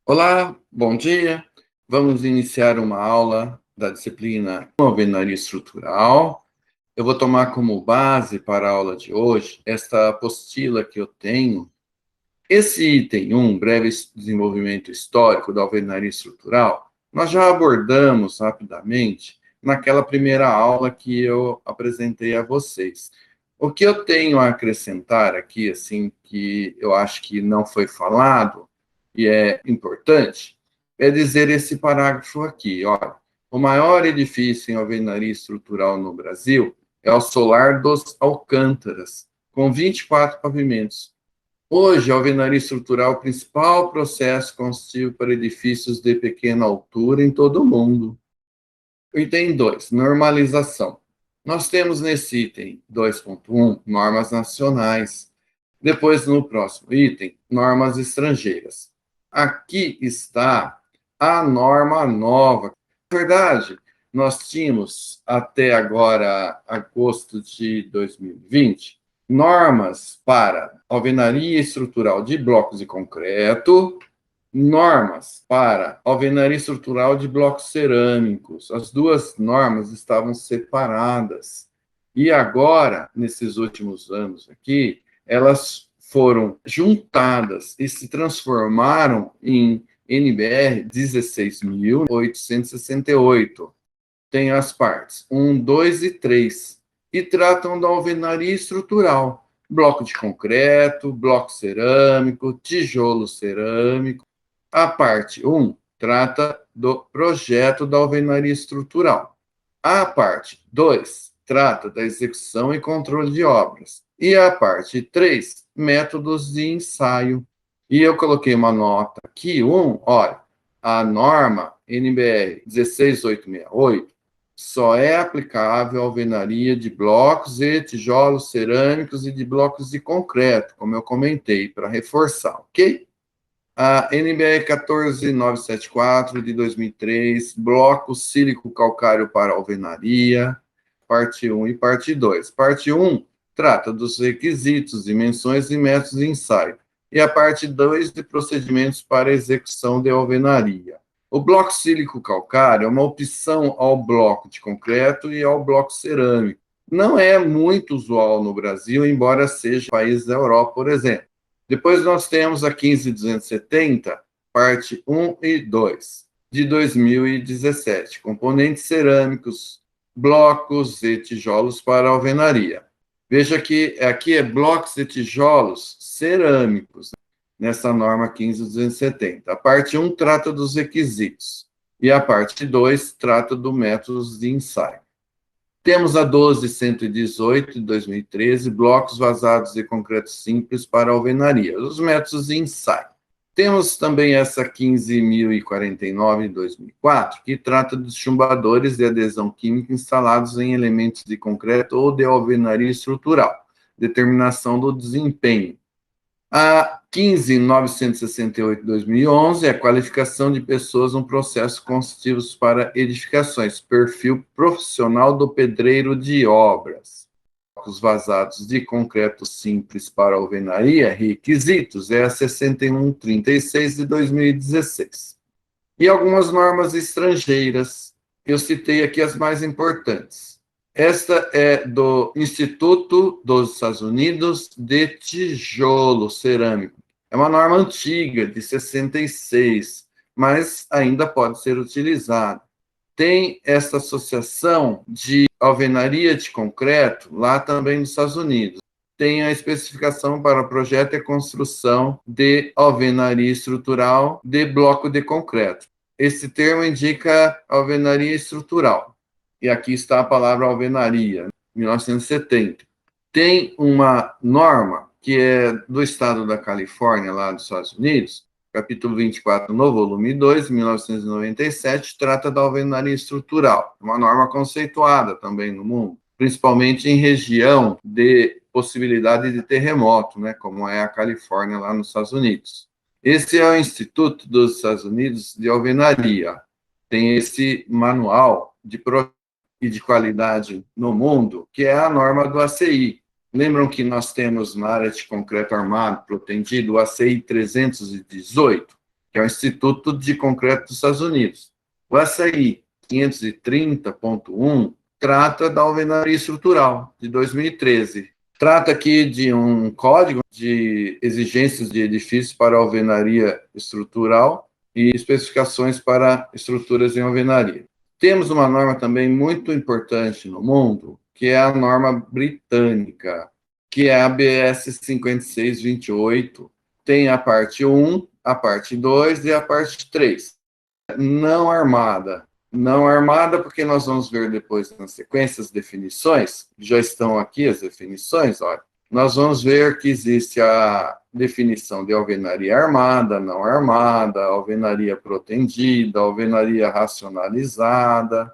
Olá, bom dia. Vamos iniciar uma aula da disciplina Alvenaria Estrutural. Eu vou tomar como base para a aula de hoje esta apostila que eu tenho. Esse item 1, breve desenvolvimento histórico da alvenaria estrutural, nós já abordamos rapidamente naquela primeira aula que eu apresentei a vocês. O que eu tenho a acrescentar aqui, assim, que eu acho que não foi falado e é importante, é dizer esse parágrafo aqui, olha, o maior edifício em alvenaria estrutural no Brasil é o Solar dos Alcântaras, com 24 pavimentos. Hoje, a alvenaria estrutural é o principal processo construtivo para edifícios de pequena altura em todo o mundo. Item 2, normalização. Nós temos nesse item 2.1 normas nacionais. Depois, no próximo item, normas estrangeiras. Aqui está a norma nova. Na verdade, nós tínhamos até agora, agosto de 2020, normas para alvenaria estrutural de blocos de concreto, normas para alvenaria estrutural de blocos cerâmicos. As duas normas estavam separadas. E agora, nesses últimos anos aqui, elas foram juntadas e se transformaram em NBR 16.868. Tem as partes 1, 2 e 3, e tratam da alvenaria estrutural, bloco de concreto, bloco cerâmico, tijolo cerâmico. A parte 1 trata do projeto da alvenaria estrutural. A parte 2 trata da execução e controle de obras. E a parte 3, métodos de ensaio. E eu coloquei uma nota aqui, olha, a norma NBR 16868 só é aplicável à alvenaria de blocos e tijolos cerâmicos e de blocos de concreto, como eu comentei, para reforçar, ok? A NBR 14974 de 2003, bloco sílico calcário para alvenaria, parte 1 e parte 2. Parte 1 trata dos requisitos, dimensões e métodos de ensaio, e a parte 2 de procedimentos para execução de alvenaria. O bloco sílico calcário é uma opção ao bloco de concreto e ao bloco cerâmico. Não é muito usual no Brasil, embora seja país da Europa, por exemplo. Depois nós temos a 15270, parte 1 e 2, de 2017, componentes cerâmicos, blocos e tijolos para alvenaria. Veja que aqui é blocos e tijolos cerâmicos, nessa norma 15270. A parte 1 trata dos requisitos, e a parte 2 trata do métodos de ensaio. Temos a 12118, de 2013, blocos vazados de concreto simples para alvenaria, os métodos de ensaio. Temos também essa 15.049, de 2004, que trata dos chumbadores de adesão química instalados em elementos de concreto ou de alvenaria estrutural, determinação do desempenho. A 15.968 de 2011 é a qualificação de pessoas no processo construtivo para edificações, perfil profissional do pedreiro de obras. Os vazados de concreto simples para alvenaria, requisitos, é a 6136 de 2016. E algumas normas estrangeiras, eu citei aqui as mais importantes. Esta é do Instituto dos Estados Unidos de Tijolo Cerâmico. É uma norma antiga, de 66, mas ainda pode ser utilizada. Tem essa associação de alvenaria de concreto, lá também nos Estados Unidos. Tem a especificação para projeto e construção de alvenaria estrutural de bloco de concreto. Esse termo indica alvenaria estrutural. E aqui está a palavra alvenaria, 1970. Tem uma norma que é do estado da Califórnia, lá dos Estados Unidos, capítulo 24, no volume 2, 1997, trata da alvenaria estrutural, uma norma conceituada também no mundo, principalmente em região de possibilidade de terremoto, né, como é a Califórnia, lá nos Estados Unidos. Esse é o Instituto dos Estados Unidos de Alvenaria. Tem esse manual de e de qualidade no mundo, que é a norma do ACI. Lembram que nós temos na área de concreto armado protendido o ACI 318? que é o Instituto de Concreto dos Estados Unidos. O SAI 530.1 trata da alvenaria estrutural, de 2013. Trata aqui de um código de exigências de edifícios para alvenaria estrutural e especificações para estruturas em alvenaria. Temos uma norma também muito importante no mundo, que é a norma britânica, que é a ABS 5628. Tem a parte 1, a parte 2 e a parte 3. Não armada. Não armada, porque nós vamos ver depois na sequência as definições, já estão aqui as definições, olha. Nós vamos ver que existe a definição de alvenaria armada, não armada, alvenaria protendida, alvenaria racionalizada.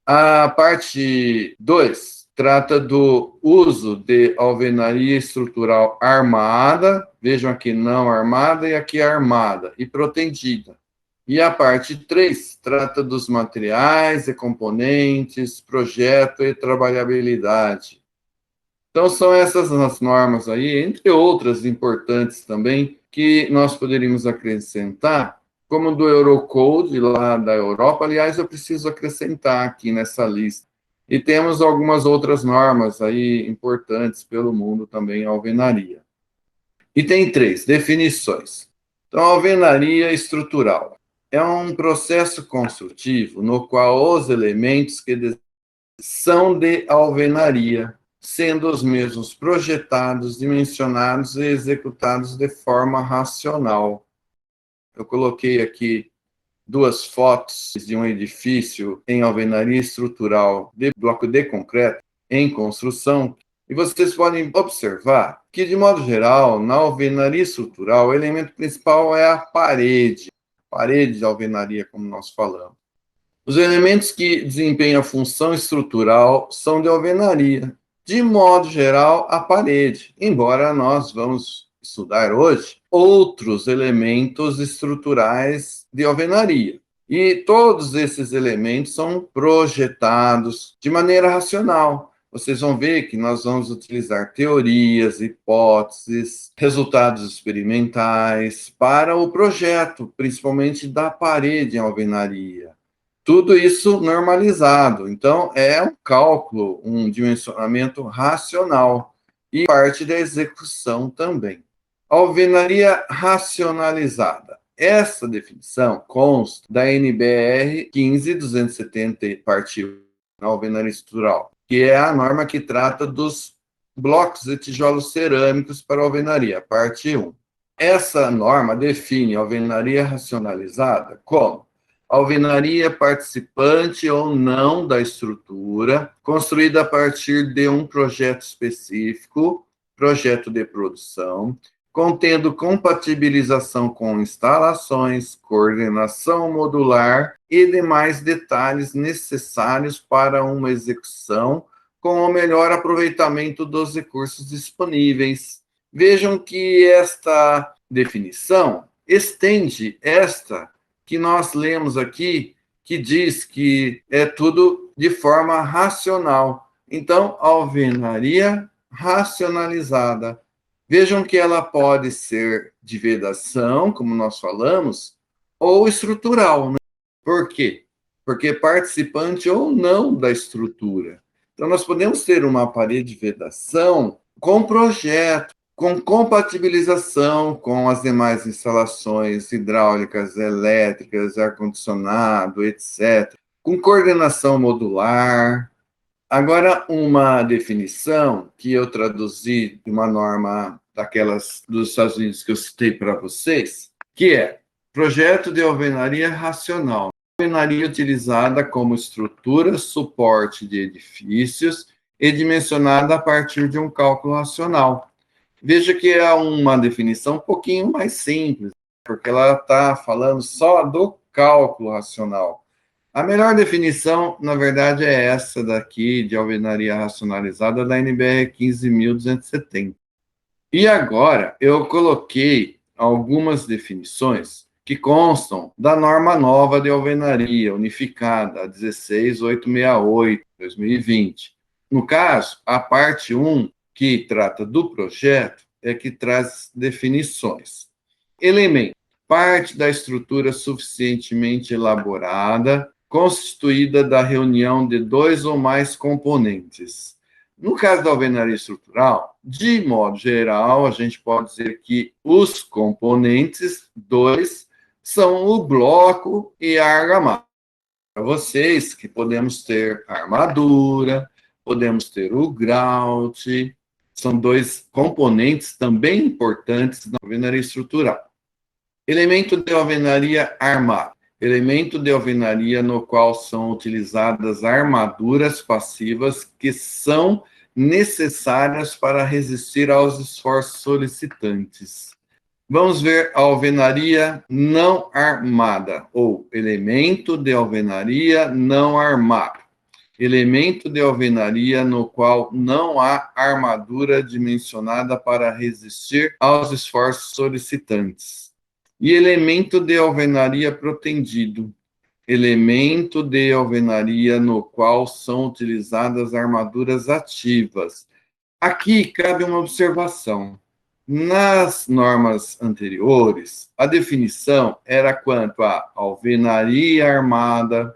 A parte 2 trata do uso de alvenaria estrutural armada, vejam aqui não armada e aqui armada, e protendida. E a parte 3 trata dos materiais e componentes, projeto e trabalhabilidade. Então, são essas as normas aí, entre outras importantes também, que nós poderíamos acrescentar, como do Eurocode, lá da Europa. Aliás, eu preciso acrescentar aqui nessa lista. E temos algumas outras normas aí importantes pelo mundo também, a alvenaria. E tem 3 definições. Então, a alvenaria estrutural é um processo construtivo no qual os elementos que são de alvenaria, sendo os mesmos projetados, dimensionados e executados de forma racional. Eu coloquei aqui 2 fotos de um edifício em alvenaria estrutural de bloco de concreto em construção, e vocês podem observar que, de modo geral, na alvenaria estrutural, o elemento principal é a parede de alvenaria, como nós falamos. Os elementos que desempenham a função estrutural são de alvenaria, de modo geral, a parede, embora nós vamos estudar hoje outros elementos estruturais de alvenaria. E todos esses elementos são projetados de maneira racional. Vocês vão ver que nós vamos utilizar teorias, hipóteses, resultados experimentais para o projeto, principalmente da parede em alvenaria. Tudo isso normalizado. Então, é um cálculo, um dimensionamento racional e parte da execução também. Alvenaria racionalizada. Essa definição consta da NBR 15270, parte 1, na alvenaria estrutural, que é a norma que trata dos blocos e tijolos cerâmicos para alvenaria, parte 1. Essa norma define a alvenaria racionalizada como alvenaria participante ou não da estrutura, construída a partir de um projeto específico, projeto de produção, contendo compatibilização com instalações, coordenação modular e demais detalhes necessários para uma execução com o melhor aproveitamento dos recursos disponíveis. Vejam que esta definição estende esta que nós lemos aqui, que diz que é tudo de forma racional. Então, alvenaria racionalizada. Vejam que ela pode ser de vedação, como nós falamos, ou estrutural. Né? Por quê? Porque participante ou não da estrutura. Então, nós podemos ter uma parede de vedação com projeto, com compatibilização com as demais instalações hidráulicas, elétricas, ar-condicionado, etc., com coordenação modular. Agora, uma definição que eu traduzi de uma norma daquelas dos Estados Unidos que eu citei para vocês, que é projeto de alvenaria racional. Alvenaria utilizada como estrutura, suporte de edifícios e dimensionada a partir de um cálculo racional. Veja que é uma definição um pouquinho mais simples, porque ela está falando só do cálculo racional. A melhor definição, na verdade, é essa daqui, de alvenaria racionalizada, da NBR 15.270. E agora, eu coloquei algumas definições que constam da norma nova de alvenaria, unificada, a 16868, 2020. No caso, a parte 1, que trata do projeto, é que traz definições. Elemento. parte da estrutura suficientemente elaborada, constituída da reunião de dois ou mais componentes. No caso da alvenaria estrutural, de modo geral, a gente pode dizer que os componentes, dois, são o bloco e a argamassa. Para vocês que podemos ter a armadura, podemos ter o grout, são dois componentes também importantes na alvenaria estrutural. Elemento de alvenaria armado. Elemento de alvenaria no qual são utilizadas armaduras passivas que são necessárias para resistir aos esforços solicitantes. Vamos ver a alvenaria não armada, ou elemento de alvenaria não armado. Elemento de alvenaria no qual não há armadura dimensionada para resistir aos esforços solicitantes. E elemento de alvenaria protendido. Elemento de alvenaria no qual são utilizadas armaduras ativas. Aqui cabe uma observação. Nas normas anteriores, a definição era quanto à alvenaria armada,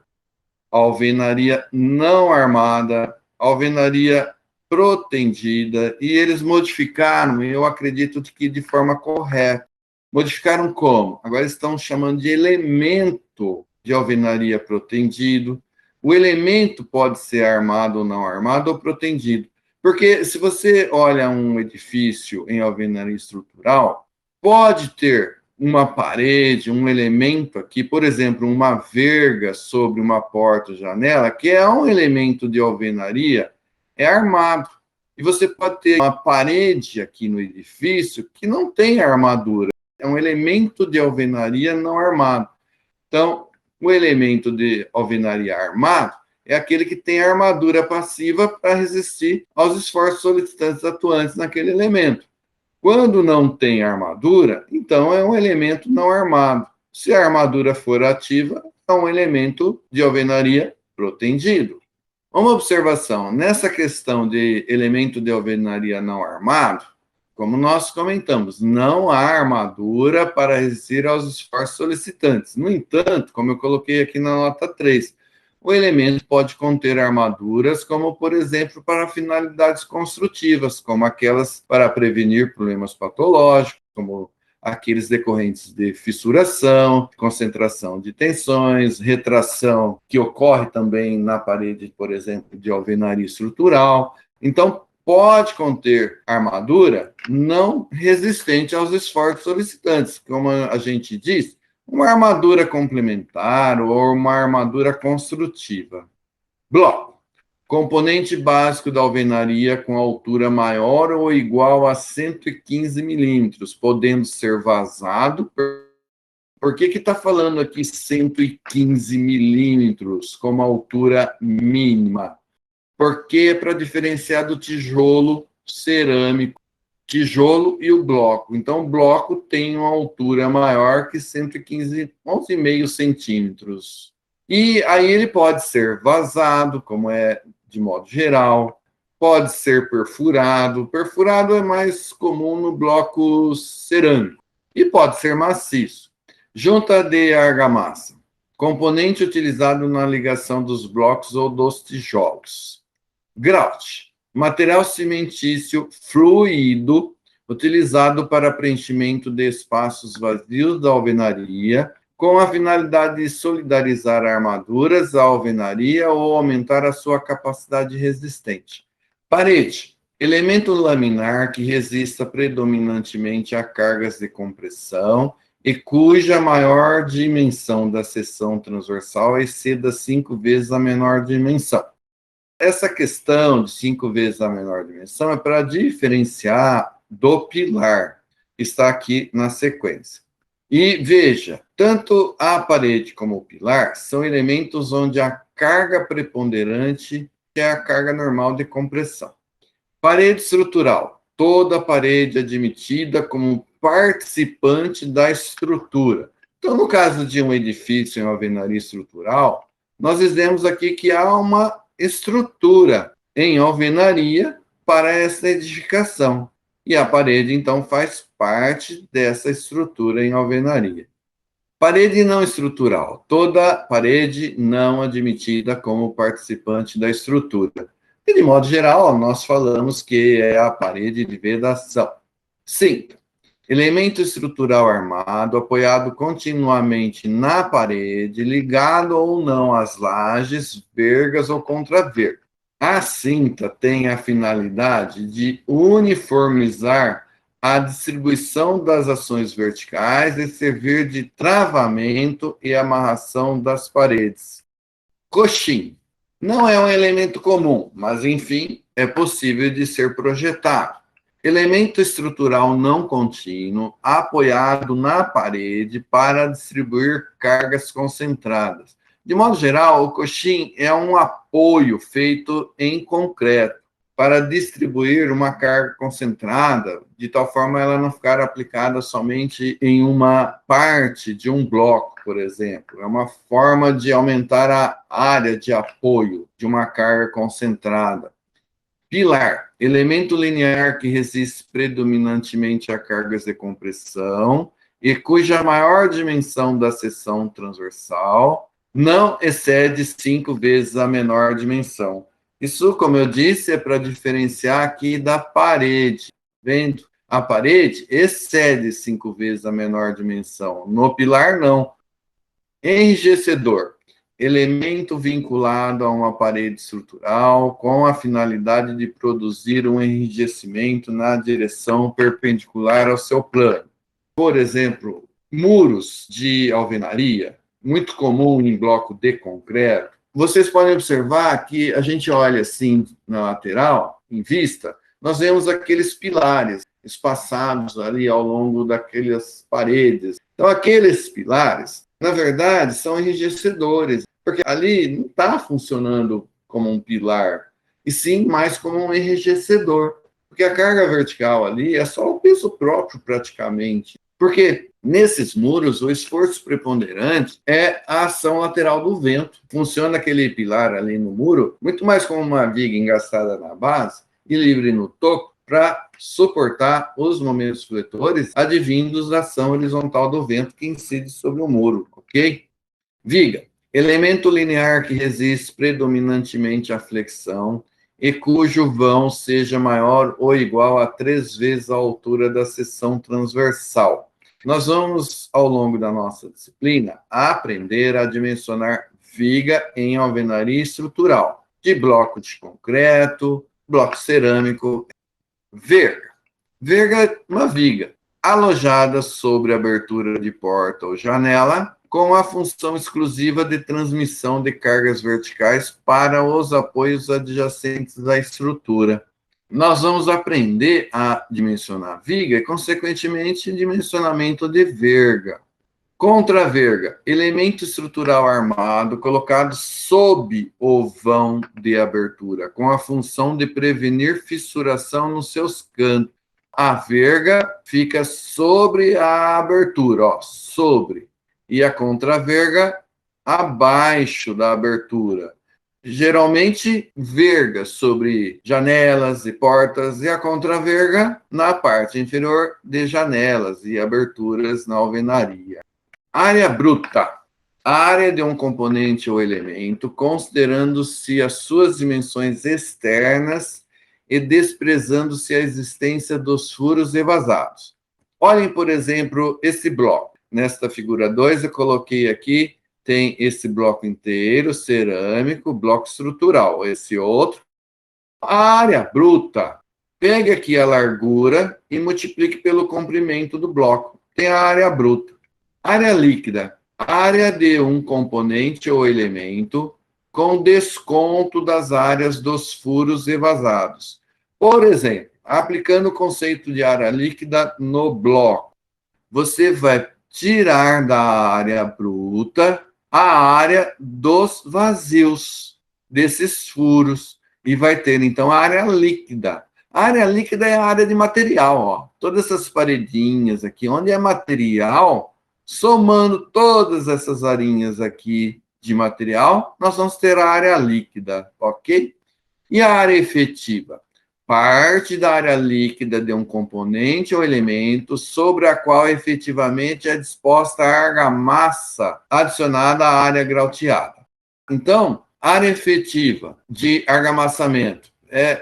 alvenaria não armada, alvenaria protendida, e eles modificaram, eu acredito que de forma correta. Modificaram como? Agora estão chamando de elemento de alvenaria protendido. O elemento pode ser armado ou não armado ou protendido. Porque se você olha um edifício em alvenaria estrutural, pode ter uma parede, um elemento aqui, por exemplo, uma verga sobre uma porta ou janela, que é um elemento de alvenaria, é armado. E você pode ter uma parede aqui no edifício que não tem armadura. É um elemento de alvenaria não armado. Então, o elemento de alvenaria armado é aquele que tem armadura passiva para resistir aos esforços solicitantes atuantes naquele elemento. Quando não tem armadura, então é um elemento não armado. Se a armadura for ativa, é um elemento de alvenaria protendido. Uma observação, nessa questão de elemento de alvenaria não armado, como nós comentamos, não há armadura para resistir aos esforços solicitantes. No entanto, como eu coloquei aqui na nota 3, o elemento pode conter armaduras, como, por exemplo, para finalidades construtivas, como aquelas para prevenir problemas patológicos, como aqueles decorrentes de fissuração, concentração de tensões, retração, que ocorre também na parede, por exemplo, de alvenaria estrutural. Então, pode conter armadura não resistente aos esforços solicitantes, como a gente diz, uma armadura complementar ou uma armadura construtiva. Bloco. Componente básico da alvenaria com altura maior ou igual a 115 milímetros, podendo ser vazado. Por que está falando aqui 115 milímetros como altura mínima? Porque é para diferenciar do tijolo cerâmico, tijolo e o bloco. Então, o bloco tem uma altura maior que 115, 11,5 centímetros. E aí ele pode ser vazado, como é de modo geral, pode ser perfurado. Perfurado é mais comum no bloco cerâmico. E pode ser maciço. Junta de argamassa. Componente utilizado na ligação dos blocos ou dos tijolos. Grout. Material cimentício fluido utilizado para preenchimento de espaços vazios da alvenaria, com a finalidade de solidarizar armaduras à alvenaria ou aumentar a sua capacidade resistente. Parede. Elemento laminar que resista predominantemente a cargas de compressão e cuja maior dimensão da seção transversal exceda 5 vezes a menor dimensão. Essa questão de 5 vezes a menor dimensão é para diferenciar do pilar, que está aqui na sequência. E veja, tanto a parede como o pilar são elementos onde a carga preponderante é a carga normal de compressão. Parede estrutural. Toda parede admitida como participante da estrutura. Então, no caso de um edifício em alvenaria estrutural, nós dizemos aqui que há uma estrutura em alvenaria para essa edificação. E a parede, então, faz parte dessa estrutura em alvenaria. Parede não estrutural. Toda parede não admitida como participante da estrutura. E, de modo geral, nós falamos que é a parede de vedação. 5. Elemento estrutural armado, apoiado continuamente na parede, ligado ou não às lajes, vergas ou contraverga. A cinta tem a finalidade de uniformizar a distribuição das ações verticais e servir de travamento e amarração das paredes. Coxim. Não é um elemento comum, mas, enfim, é possível de ser projetado. Elemento estrutural não contínuo, apoiado na parede para distribuir cargas concentradas. De modo geral, o coxim é um apoio feito em concreto para distribuir uma carga concentrada, de tal forma ela não ficar aplicada somente em uma parte de um bloco, por exemplo. É uma forma de aumentar a área de apoio de uma carga concentrada. Pilar, elemento linear que resiste predominantemente a cargas de compressão e cuja maior dimensão da seção transversal não excede 5 vezes a menor dimensão. Isso, como eu disse, é para diferenciar aqui da parede. Vendo? A parede excede 5 vezes a menor dimensão. No pilar, não. Enrijecedor. Elemento vinculado a uma parede estrutural com a finalidade de produzir um enrijecimento na direção perpendicular ao seu plano. Por exemplo, muros de alvenaria, muito comum em bloco de concreto. Vocês podem observar que a gente olha assim na lateral, em vista, nós vemos aqueles pilares espaçados ali ao longo daquelas paredes. Então, aqueles pilares, na verdade, são enrijecedores, porque ali não está funcionando como um pilar, e sim mais como um enrijecedor, porque a carga vertical ali é só o peso próprio, praticamente. Porque nesses muros, o esforço preponderante é a ação lateral do vento. Funciona aquele pilar ali no muro muito mais como uma viga engastada na base e livre no topo, para suportar os momentos fletores advindos da ação horizontal do vento que incide sobre o muro, ok? Viga, elemento linear que resiste predominantemente à flexão e cujo vão seja maior ou igual a 3 vezes a altura da seção transversal. Nós vamos, ao longo da nossa disciplina, aprender a dimensionar viga em alvenaria estrutural, de bloco de concreto, bloco cerâmico. Verga. Verga é uma viga alojada sobre abertura de porta ou janela, com a função exclusiva de transmissão de cargas verticais para os apoios adjacentes à estrutura. Nós vamos aprender a dimensionar viga e, consequentemente, dimensionamento de verga. Contraverga, elemento estrutural armado colocado sob o vão de abertura, com a função de prevenir fissuração nos seus cantos. A verga fica sobre a abertura, ó, sobre, e a contraverga abaixo da abertura. Geralmente, verga sobre janelas e portas, e a contraverga na parte inferior de janelas e aberturas na alvenaria. Área bruta. Área de um componente ou elemento, considerando-se as suas dimensões externas e desprezando-se a existência dos furos evasados. Olhem, por exemplo, esse bloco. Nesta figura 2, eu coloquei aqui, tem esse bloco inteiro, cerâmico, bloco estrutural. Esse outro. A área bruta. Pegue aqui a largura e multiplique pelo comprimento do bloco. Tem a área bruta. Área líquida, área de um componente ou elemento com desconto das áreas dos furos evasados. Por exemplo, aplicando o conceito de área líquida no bloco, você vai tirar da área bruta a área dos vazios desses furos e vai ter, então, a área líquida. A área líquida é a área de material, ó. Todas essas paredinhas aqui, onde é material, somando todas essas arinhas aqui de material, nós vamos ter a área líquida, ok? E a área efetiva? parte da área líquida de um componente ou elemento sobre a qual efetivamente é disposta a argamassa adicionada à área grauteada. Então, área efetiva de argamassamento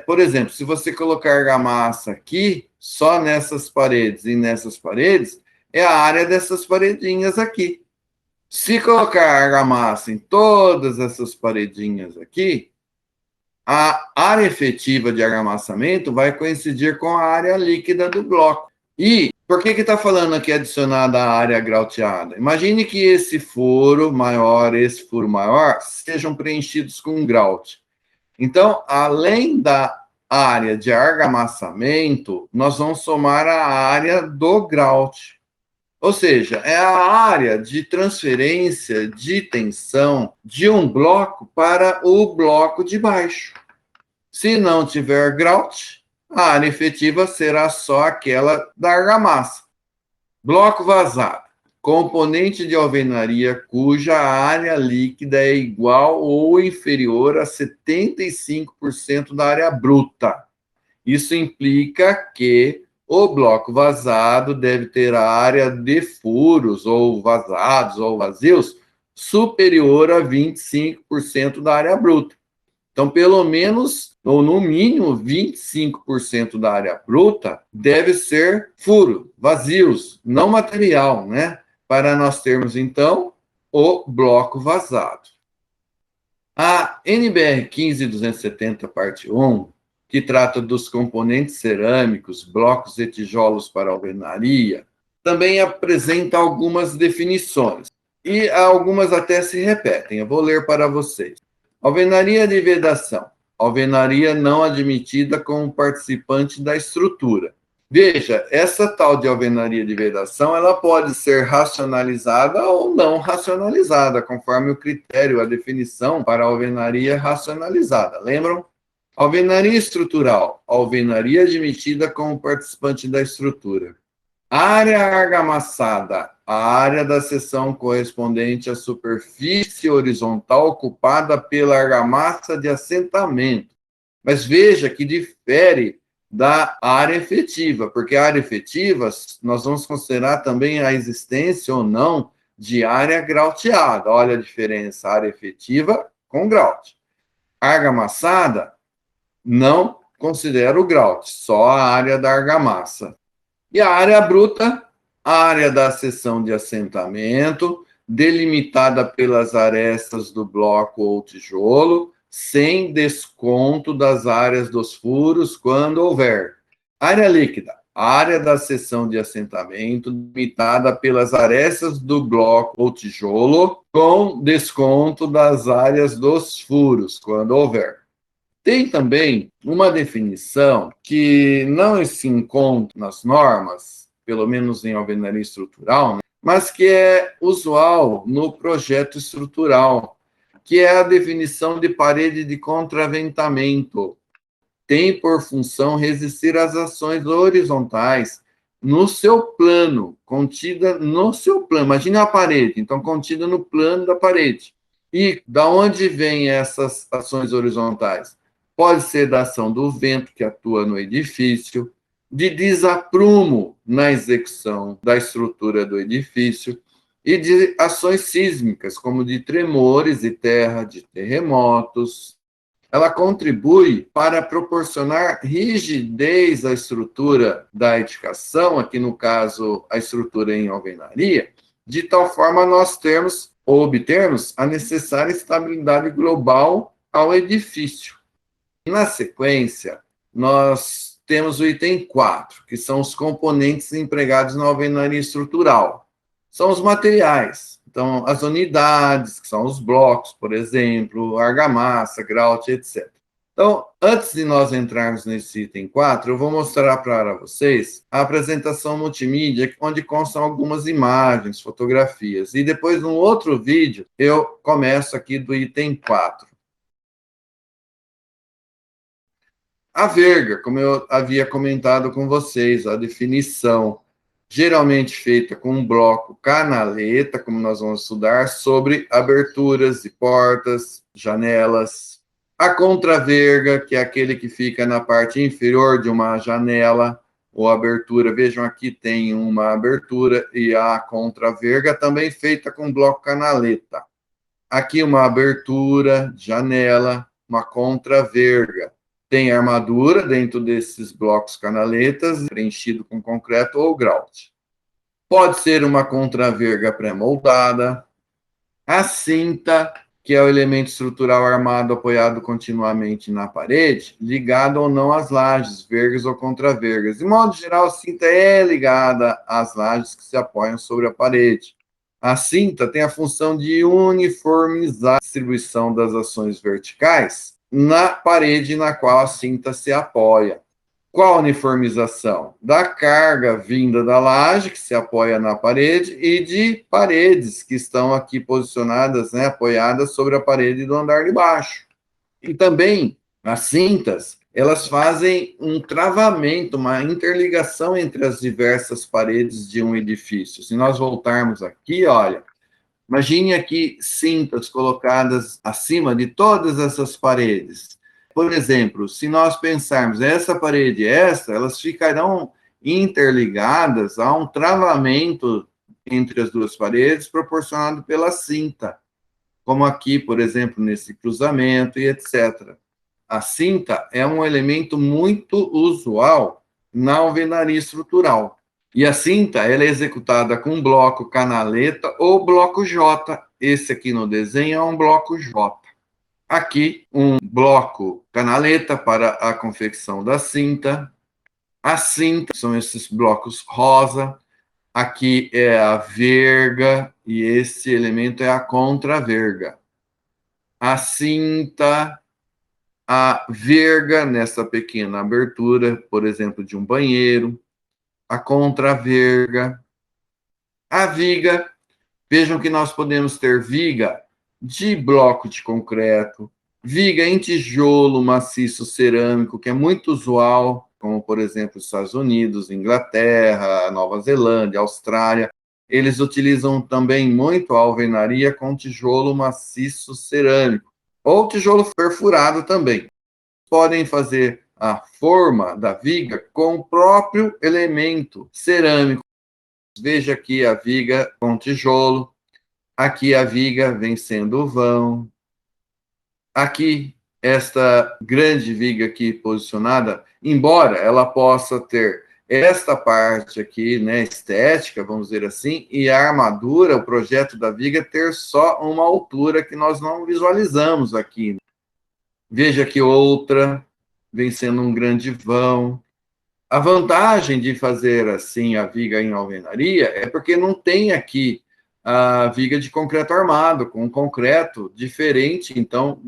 por exemplo, se você colocar argamassa aqui, só nessas paredes e nessas paredes, é a área dessas paredinhas aqui. Se colocar argamassa em todas essas paredinhas aqui, a área efetiva de argamassamento vai coincidir com a área líquida do bloco. E por que está falando aqui adicionada a área grauteada? Imagine que esse furo maior, esse furo maior, sejam preenchidos com grout. Então, além da área de argamassamento, nós vamos somar a área do grout. Ou seja, é a área de transferência de tensão de um bloco para o bloco de baixo. Se não tiver grout, a área efetiva será só aquela da argamassa. Bloco vazado. Componente de alvenaria cuja área líquida é igual ou inferior a 75% da área bruta. Isso implica que o bloco vazado deve ter a área de furos, ou vazados, ou vazios, superior a 25% da área bruta. Então, pelo menos, ou no mínimo, 25% da área bruta deve ser furo, vazios, não material, né? Para nós termos, então, o bloco vazado. A NBR 15270, parte 1, que trata dos componentes cerâmicos, blocos e tijolos para alvenaria, também apresenta algumas definições. E algumas até se repetem. Eu vou ler para vocês. Alvenaria de vedação. Alvenaria não admitida como participante da estrutura. Veja, essa tal de alvenaria de vedação, ela pode ser racionalizada ou não racionalizada, conforme o critério, a definição para a alvenaria racionalizada. Lembram? Alvenaria estrutural. Alvenaria admitida como participante da estrutura. Área argamassada, a área da seção correspondente à superfície horizontal ocupada pela argamassa de assentamento. Mas veja que difere da área efetiva, porque a área efetiva, nós vamos considerar também a existência ou não de área grauteada. Olha a diferença, área efetiva com grout. Argamassada, não considera o grout, só a área da argamassa. E a área bruta, a área da seção de assentamento, delimitada pelas arestas do bloco ou tijolo, sem desconto das áreas dos furos, quando houver. Área líquida, área da seção de assentamento, delimitada pelas arestas do bloco ou tijolo, com desconto das áreas dos furos, quando houver. Tem também uma definição que não se encontra nas normas, pelo menos em alvenaria estrutural, né, mas que é usual no projeto estrutural, que é a definição de parede de contraventamento. Tem por função resistir às ações horizontais no seu plano, contida no seu plano. Imagina a parede, então contida no plano da parede. E da onde vêm essas ações horizontais? Pode ser da ação do vento que atua no edifício, de desaprumo na execução da estrutura do edifício e de ações sísmicas, como de tremores de terra, de terremotos. Ela contribui para proporcionar rigidez à estrutura da edificação, aqui no caso, a estrutura em alvenaria, de tal forma nós termos ou obtermos a necessária estabilidade global ao edifício. Na sequência, nós temos o item 4, que são os componentes empregados na alvenaria estrutural. São os materiais. Então, as unidades, que são os blocos, por exemplo, argamassa, grout, etc. Então, antes de nós entrarmos nesse item 4, eu vou mostrar para vocês a apresentação multimídia, onde constam algumas imagens, fotografias. E depois, num outro vídeo, eu começo aqui do item 4. A verga, como eu havia comentado com vocês, a definição geralmente feita com um bloco canaleta, como nós vamos estudar, sobre aberturas de portas, janelas. A contraverga, que é aquele que fica na parte inferior de uma janela ou abertura. Vejam, aqui tem uma abertura e a contraverga também feita com bloco canaleta. Aqui uma abertura, janela, uma contraverga. Tem armadura dentro desses blocos canaletas, preenchido com concreto ou grout. Pode ser uma contraverga pré-moldada. A cinta, que é o elemento estrutural armado apoiado continuamente na parede, ligado ou não às lajes, vergas ou contravergas. De modo geral, a cinta é ligada às lajes que se apoiam sobre a parede. A cinta tem a função de uniformizar a distribuição das ações verticais na parede na qual a cinta se apoia. Qual a uniformização? Da carga vinda da laje, que se apoia na parede, e de paredes que estão aqui posicionadas, né, apoiadas sobre a parede do andar de baixo. E também as cintas, elas fazem um travamento, uma interligação entre as diversas paredes de um edifício. Se nós voltarmos aqui, olha, imagine aqui cintas colocadas acima de todas essas paredes. Por exemplo, se nós pensarmos essa parede e essa, elas ficarão interligadas a um travamento entre as duas paredes proporcionado pela cinta, como aqui, por exemplo, nesse cruzamento e etc. A cinta é um elemento muito usual na alvenaria estrutural. E a cinta ela é executada com bloco canaleta ou bloco J. Esse aqui no desenho é um bloco J. Aqui, um bloco canaleta para a confecção da cinta. A cinta são esses blocos rosa. Aqui é a verga e esse elemento é a contraverga. A cinta, a verga nessa pequena abertura, por exemplo, de um banheiro. A contraverga. A viga. Vejam que nós podemos ter viga de bloco de concreto, viga em tijolo maciço cerâmico, que é muito usual, como, por exemplo, os Estados Unidos, Inglaterra, Nova Zelândia, Austrália. Eles utilizam também muito a alvenaria com tijolo maciço cerâmico, ou tijolo perfurado também. Podem fazer a forma da viga com o próprio elemento cerâmico. Veja aqui a viga com tijolo. Aqui a viga vem sendo o vão. Aqui, esta grande viga aqui posicionada, embora ela possa ter esta parte aqui, né, estética, vamos dizer assim, e a armadura, o projeto da viga, ter só uma altura que nós não visualizamos aqui. Veja que outra vem sendo um grande vão. A vantagem de fazer assim a viga em alvenaria é porque não tem aqui a viga de concreto armado, com concreto diferente, então,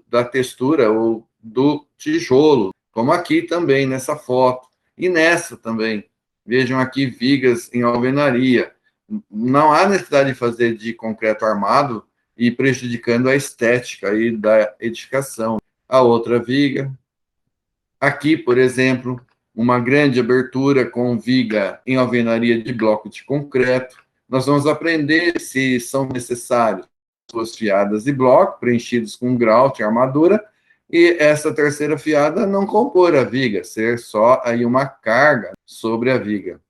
da textura ou do tijolo, como aqui também nessa foto, e nessa também. Vejam aqui vigas em alvenaria. Não há necessidade de fazer de concreto armado e prejudicando a estética aí da edificação. A outra viga. Aqui, por exemplo, uma grande abertura com viga em alvenaria de bloco de concreto. Nós vamos aprender se são necessárias duas fiadas de bloco, preenchidos com grout e armadura, e essa terceira fiada não compor a viga, ser só aí uma carga sobre a viga.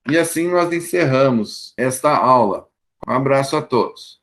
E assim nós encerramos esta aula. Um abraço a todos.